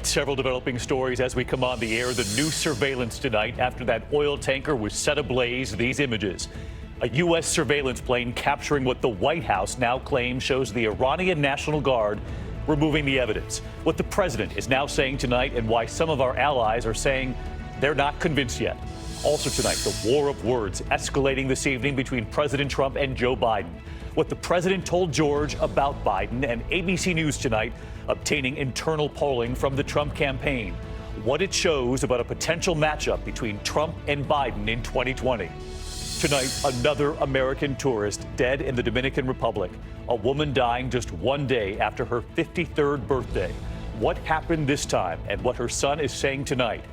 Several developing stories as we come on the air. The new surveillance tonight after that oil tanker was set ablaze. These images. A U.S. surveillance plane capturing what the White House now claims shows the Iranian National Guard removing the evidence. What the president is now saying tonight and why some of our allies are saying they're not convinced yet. Also tonight, the war of words escalating this evening between President Trump and Joe Biden. What the president told George about Biden, and ABC News tonight obtaining internal polling from the Trump campaign. What it shows about a potential matchup between Trump and Biden in 2020. Tonight, another American tourist dead in the Dominican Republic. A woman dying just one day after her 53rd birthday. What happened this time and what her son is saying tonight.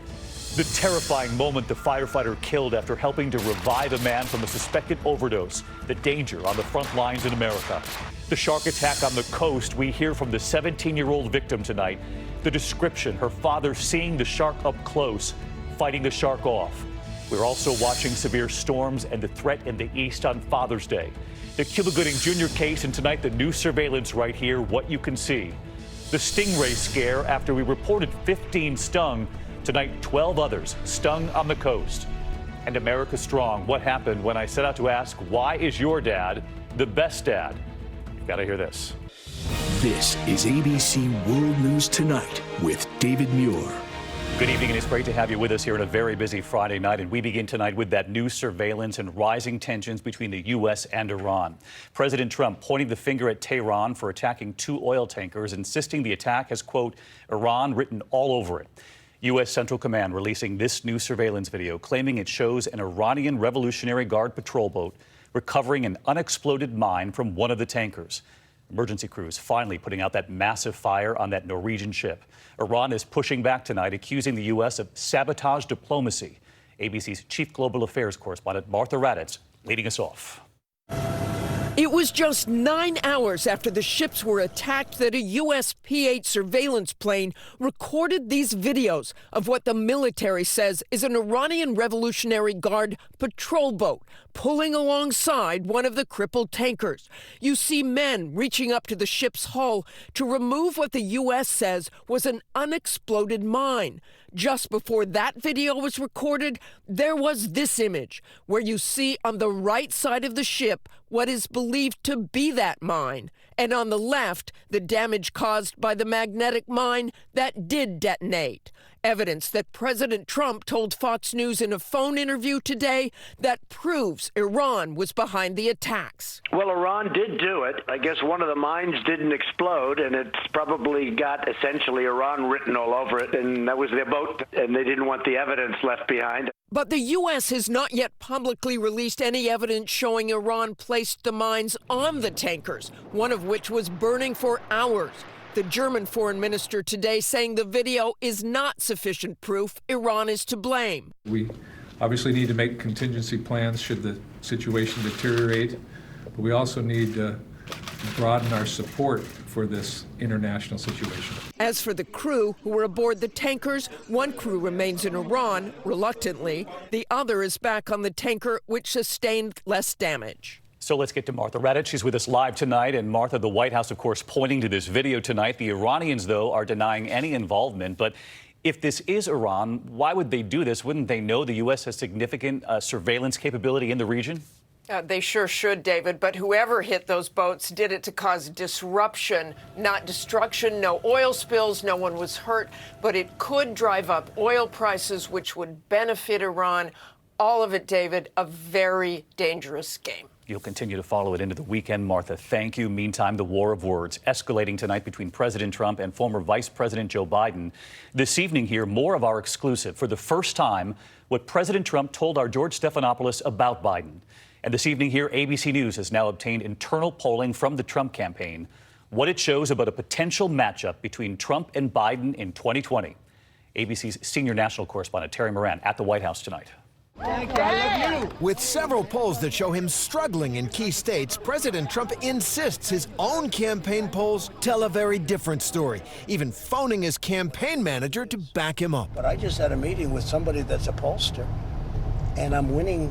The terrifying moment the firefighter killed after helping to revive a man from a suspected overdose. The danger on the front lines in America. The shark attack on the coast. We hear from the 17-year-old victim tonight. The description, her father seeing the shark up close, fighting the shark off. We're also watching severe storms and the threat in the east on Father's Day. The Cuba Gooding Jr. case, and tonight the new surveillance right here, what you can see. The stingray scare after we reported 15 stung. Tonight, 12 others stung on the coast. And America Strong, what happened when I set out to ask, why is your dad the best dad? You've got to hear this. This is ABC World News Tonight with David Muir. Good evening, and it's great to have you with us here on a very busy Friday night. And we begin tonight with that new surveillance and rising tensions between the U.S. and Iran. President Trump pointing the finger at Tehran for attacking 2 oil tankers, insisting the attack has, quote, Iran written all over it. U.S. Central Command releasing this new surveillance video, claiming it shows an Iranian Revolutionary Guard patrol boat recovering an unexploded mine from one of the tankers. Emergency crews finally putting out that massive fire on that Norwegian ship. Iran is pushing back tonight, accusing the U.S. of sabotage diplomacy. ABC's chief global affairs correspondent Martha Raddatz leading us off. It was just 9 hours after the ships were attacked that a U.S. P-8 surveillance plane recorded these videos of what the military says is an Iranian Revolutionary Guard patrol boat pulling alongside one of the crippled tankers. You see men reaching up to the ship's hull to remove what the U.S. says was an unexploded mine. Just before that video was recorded, there was this image where you see on the right side of the ship what is believed to be that mine, and on the left, the damage caused by the magnetic mine that did detonate. Evidence that President Trump told Fox News in a phone interview today that proves Iran was behind the attacks. Well, Iran did do it. I guess one of the mines didn't explode, and it's probably got essentially Iran written all over it, and that was their boat, and they didn't want the evidence left behind. But the U.S. has not yet publicly released any evidence showing Iran placed the mines on the tankers, one of which was burning for hours. The German foreign minister today saying the video is not sufficient proof Iran is to blame. We obviously need to make contingency plans should the situation deteriorate, but we also need to broaden our support for this international situation. As for the crew who were aboard the tankers, one crew remains in Iran, reluctantly. The other is back on the tanker, which sustained less damage. So let's get to Martha Raddatz. She's with us live tonight. And Martha, the White House, of course, pointing to this video tonight. The Iranians, though, are denying any involvement. But if this is Iran, why would they do this? Wouldn't they know the U.S. has significant surveillance capability in the region? They sure should, David. But whoever hit those boats did it to cause disruption, not destruction. No oil spills. No one was hurt. But it could drive up oil prices, which would benefit Iran. All of it, David, a very dangerous game. You'll continue to follow it into the weekend, Martha. Thank you. Meantime, the war of words escalating tonight between President Trump and former Vice President Joe Biden. This evening here, more of our exclusive. For the first time, what President Trump told our George Stephanopoulos about Biden. And this evening here, ABC News has now obtained internal polling from the Trump campaign. What it shows about a potential matchup between Trump and Biden in 2020. ABC's senior national correspondent Terry Moran at the White House tonight. With several polls that show him struggling in key states, President Trump insists his own campaign polls tell a very different story, even phoning his campaign manager to back him up. But I just had a meeting with somebody that's a pollster, and I'm winning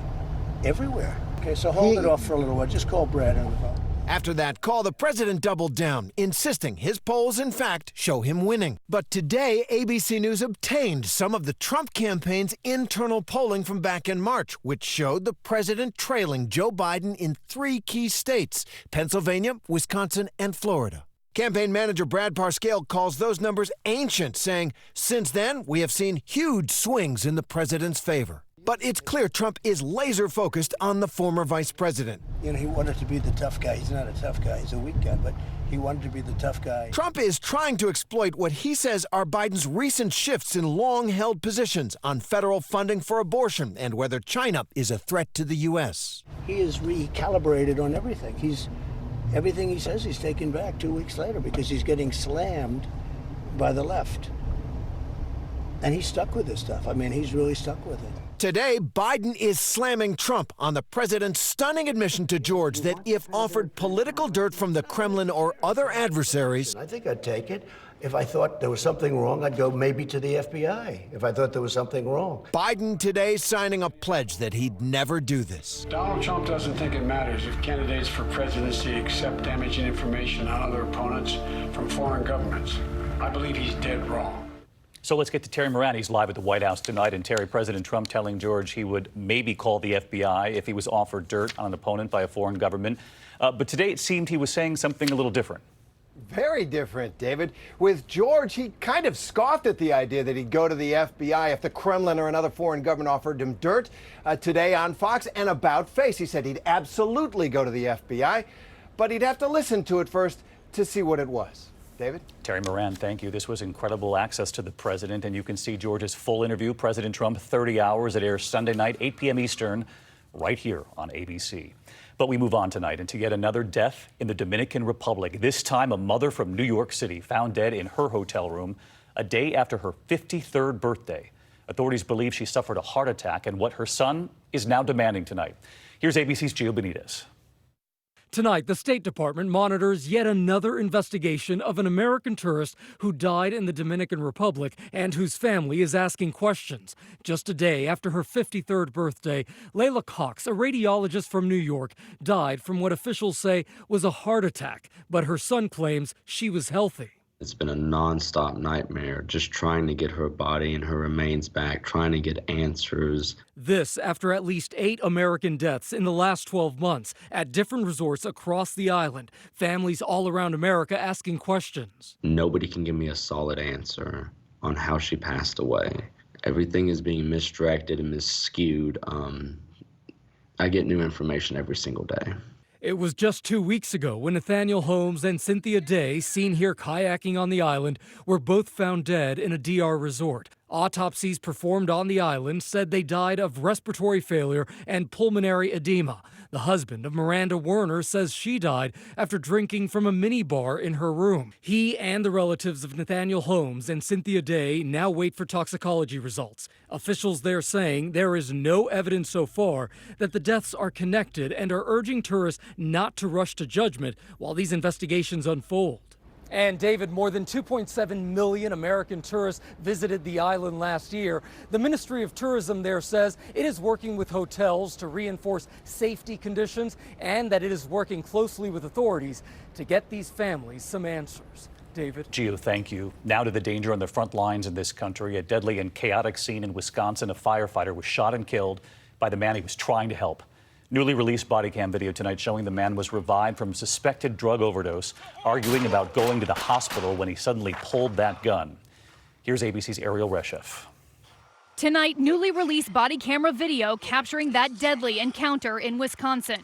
everywhere. Okay, so hold it off for a little while. Just call Brad on the phone. After that call, the president doubled down, insisting his polls, in fact, show him winning. But today, ABC News obtained some of the Trump campaign's internal polling from back in March, which showed the president trailing Joe Biden in 3 key states: Pennsylvania, Wisconsin, and Florida. Campaign manager Brad Parscale calls those numbers ancient, saying, since then, we have seen huge swings in the president's favor. But it's clear Trump is laser-focused on the former vice president. You know, he wanted to be the tough guy. He's not a tough guy. He's a weak guy, but he wanted to be the tough guy. Trump is trying to exploit what he says are Biden's recent shifts in long-held positions on federal funding for abortion and whether China is a threat to the U.S. He is recalibrated on everything. Everything he says he's taken back 2 weeks later because he's getting slammed by the left. And he's stuck with this stuff. I mean, he's really stuck with it. Today, Biden is slamming Trump on the president's stunning admission to George that if offered political dirt from the Kremlin or other adversaries, I think I'd take it. If I thought there was something wrong, I'd go maybe to the FBI if I thought there was something wrong. Biden today signing a pledge that he'd never do this. Donald Trump doesn't think it matters if candidates for presidency accept damaging information on other opponents from foreign governments. I believe he's dead wrong. So let's get to Terry Moran. He's live at the White House tonight. And Terry, President Trump telling George he would maybe call the FBI if he was offered dirt on an opponent by a foreign government. But today it seemed he was saying something a little different. Very different, David. With George, he kind of scoffed at the idea that he'd go to the FBI if the Kremlin or another foreign government offered him dirt. Today on Fox and About Face, he said he'd absolutely go to the FBI, but he'd have to listen to it first to see what it was. David? Terry Moran, thank you. This was incredible access to the president, and you can see George's full interview, President Trump, 30 hours. It airs Sunday night, 8 p.m. Eastern, right here on ABC. But we move on tonight into yet another death in the Dominican Republic. This time, a mother from New York City found dead in her hotel room a day after her 53rd birthday. Authorities believe she suffered a heart attack, and what her son is now demanding tonight. Here's ABC's Gio Benitez. Tonight, the State Department monitors yet another investigation of an American tourist who died in the Dominican Republic and whose family is asking questions. Just a day after her 53rd birthday, Layla Cox, a radiologist from New York, died from what officials say was a heart attack, but her son claims she was healthy. It's been a nonstop nightmare, just trying to get her body and her remains back, trying to get answers. This after at least 8 American deaths in the last 12 months at different resorts across the island. Families all around America asking questions. Nobody can give me a solid answer on how she passed away. Everything is being misdirected and misskewed. I get new information every single day. It was just 2 weeks ago when Nathaniel Holmes and Cynthia Day, seen here kayaking on the island, were both found dead in a DR resort. Autopsies performed on the island said they died of respiratory failure and pulmonary edema. The husband of Miranda Werner says she died after drinking from a minibar in her room. He and the relatives of Nathaniel Holmes and Cynthia Day now wait for toxicology results. Officials there saying there is no evidence so far that the deaths are connected and are urging tourists not to rush to judgment while these investigations unfold. And David, more than 2.7 million American tourists visited the island last year. The Ministry of Tourism there says it is working with hotels to reinforce safety conditions and that it is working closely with authorities to get these families some answers. David? Gio, thank you. Now to the danger on the front lines in this country. A deadly and chaotic scene in Wisconsin. A firefighter was shot and killed by the man he was trying to help. Newly released body cam video tonight showing the man was revived from suspected drug overdose, arguing about going to the hospital when he suddenly pulled that gun. Here's ABC's Ariel Reshef. Tonight, newly released body camera video capturing that deadly encounter in Wisconsin.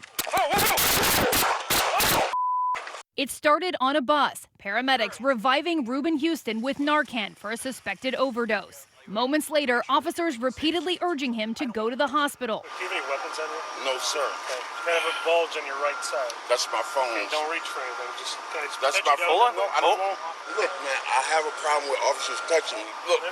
It started on a bus. Paramedics reviving Reuben Houston with Narcan for a suspected overdose. Moments later, officers repeatedly urging him to go to the hospital. Do you have any weapons on you? No, sir. Okay. You kind of have a bulge on your right side. That's my phone. Okay, don't reach for anything. Just kind of That's my phone? Look, man, I have a problem with officers touching me. Look,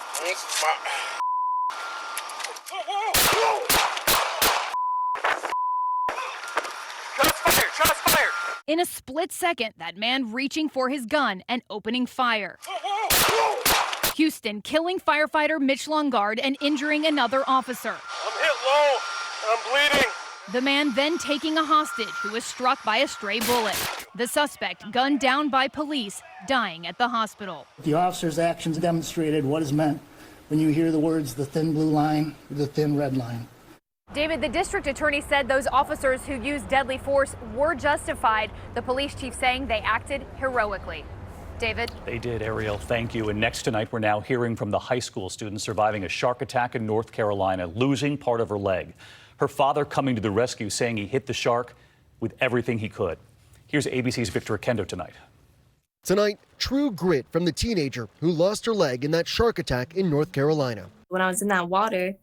Shots fired! Shots fired! In a split second, that man reaching for his gun and opening fire. Houston killing firefighter Mitch Longard and injuring another officer. I'm hit low, and I'm bleeding. The man then taking a hostage who was struck by a stray bullet. The suspect gunned down by police, dying at the hospital. The officer's actions demonstrated what is meant when you hear the words, the thin blue line, the thin red line. David, the district attorney said those officers who used deadly force were justified. The police chief saying they acted heroically. David? They did, Ariel. Thank you. And next tonight, we're now hearing from the high school student surviving a shark attack in North Carolina, losing part of her leg. Her father coming to the rescue, saying he hit the shark with everything he could. Here's ABC's Victor Akendo tonight. Tonight, true grit from the teenager who lost her leg in that shark attack in North Carolina. When I was in that water,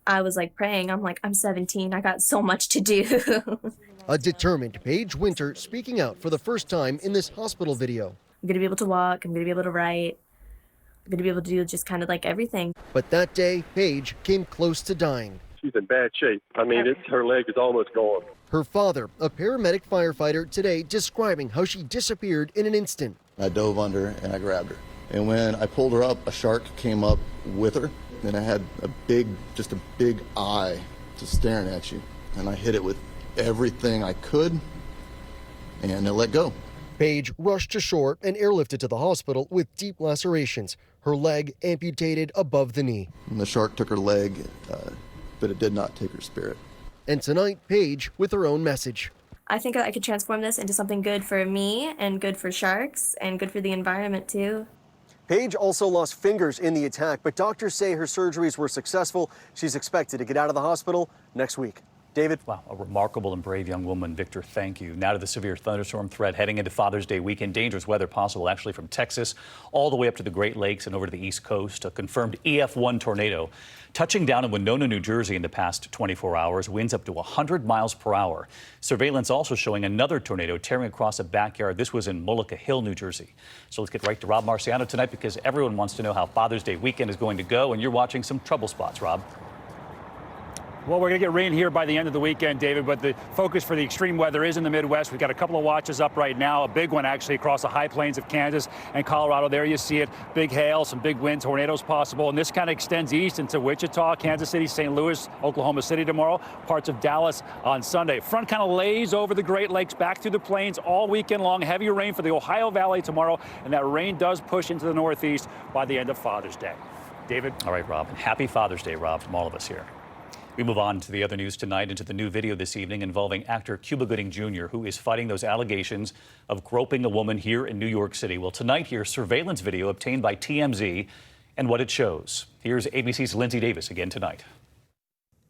I was like praying. I'm like, I'm 17. I got so much to do. A determined Paige Winter speaking out for the first time in this hospital video. I'm going to be able to walk. I'm going to be able to write. I'm going to be able to do just kind of like everything. But that day, Paige came close to dying. She's in bad shape. I mean, her leg is almost gone. Her father, a paramedic firefighter, today describing how she disappeared in an instant. I dove under and I grabbed her. And when I pulled her up, a shark came up with her. And I had just a big eye just staring at you. And I hit it with everything I could, and it let go. Paige rushed to shore and airlifted to the hospital with deep lacerations, her leg amputated above the knee. And the shark took her leg, but it did not take her spirit. And tonight, Paige with her own message. I think I could transform this into something good for me and good for sharks and good for the environment too. Paige also lost fingers in the attack, but doctors say her surgeries were successful. She's expected to get out of the hospital next week. David? Wow, a remarkable and brave young woman. Victor, thank you. Now to the severe thunderstorm threat heading into Father's Day weekend. Dangerous weather possible actually from Texas all the way up to the Great Lakes and over to the East Coast. A confirmed EF1 tornado touching down in Winona, New Jersey in the past 24 hours. Winds up to 100 miles per hour. Surveillance also showing another tornado tearing across a backyard. This was in Mullica Hill, New Jersey. So let's get right to Rob Marciano tonight because everyone wants to know how Father's Day weekend is going to go. And you're watching some trouble spots, Rob. Well, we're going to get rain here by the end of the weekend, David, but the focus for the extreme weather is in the Midwest. We've got a couple of watches up right now, a big one actually across the high plains of Kansas and Colorado. There you see it, big hail, some big wind, tornadoes possible, and this kind of extends east into Wichita, Kansas City, St. Louis, Oklahoma City tomorrow, parts of Dallas on Sunday. Front kind of lays over the Great Lakes, back through the plains all weekend long. Heavy rain for the Ohio Valley tomorrow, and that rain does push into the Northeast by the end of Father's Day. David? All right, Rob. Happy Father's Day, Rob, from all of us here. We move on to the other news tonight, into the new video this evening involving actor Cuba Gooding Jr., who is fighting those allegations of groping a woman here in New York City. Well, tonight, here's surveillance video obtained by TMZ and what it shows. Here's ABC's Lindsay Davis again tonight.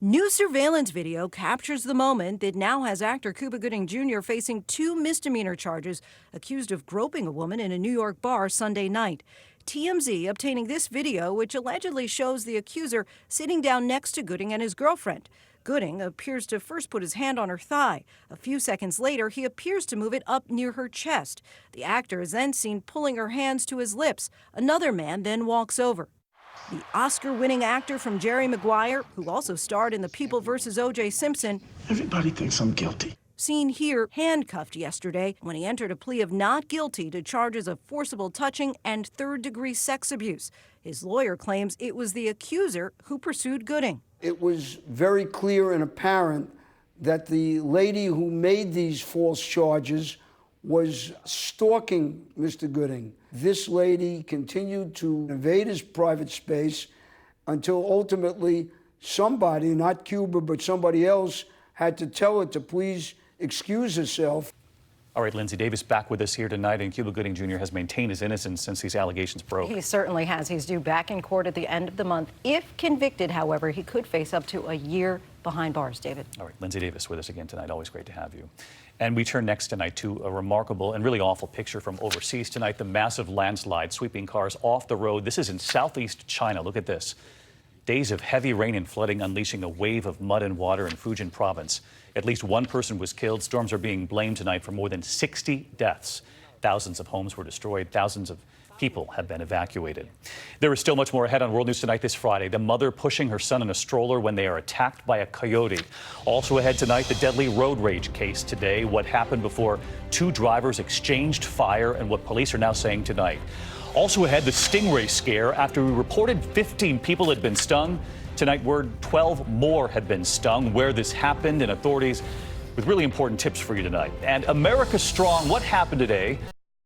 New surveillance video captures the moment that now has actor Cuba Gooding Jr. facing 2 misdemeanor charges, accused of groping a woman in a New York bar Sunday night. TMZ obtaining this video, which allegedly shows the accuser sitting down next to Gooding and his girlfriend. Gooding appears to first put his hand on her thigh. A few seconds later, he appears to move it up near her chest. The actor is then seen pulling her hands to his lips. Another man then walks over. The Oscar-winning actor from Jerry Maguire, who also starred in The People vs. O.J. Simpson. Everybody thinks I'm guilty. Seen here handcuffed yesterday when he entered a plea of not guilty to charges of forcible touching and third-degree sex abuse. His lawyer claims it was the accuser who pursued Gooding. It was very clear and apparent that the lady who made these false charges was stalking Mr. Gooding. This lady continued to invade his private space until ultimately somebody, not Cuba, but somebody else, had to tell her to please excuse herself. All right, Lindsay Davis back with us here tonight, and Cuba Gooding Jr. has maintained his innocence since these allegations broke. He certainly has. He's due back in court at the end of the month. If convicted, however, he could face up to a year behind bars, David. All right, Lindsay Davis with us again tonight. Always great to have you. And we turn next tonight to a remarkable and really awful picture from overseas tonight. The massive landslide sweeping cars off the road. This is in southeast China. Look at this. Days of heavy rain and flooding unleashing a wave of mud and water in Fujian province. At least one person was killed. Storms are being blamed tonight for more than 60 deaths. Thousands of homes were destroyed. Thousands of people have been evacuated. There is still much more ahead on World News Tonight this Friday. The mother pushing her son in a stroller when they are attacked by a coyote. Also ahead tonight, the deadly road rage case today. What happened before 2 drivers exchanged fire and what police are now saying tonight. Also ahead, the stingray scare after we reported 15 people had been stung. Tonight, word 12 more had been stung, where this happened, and authorities with really important tips for you tonight. And America Strong, what happened today?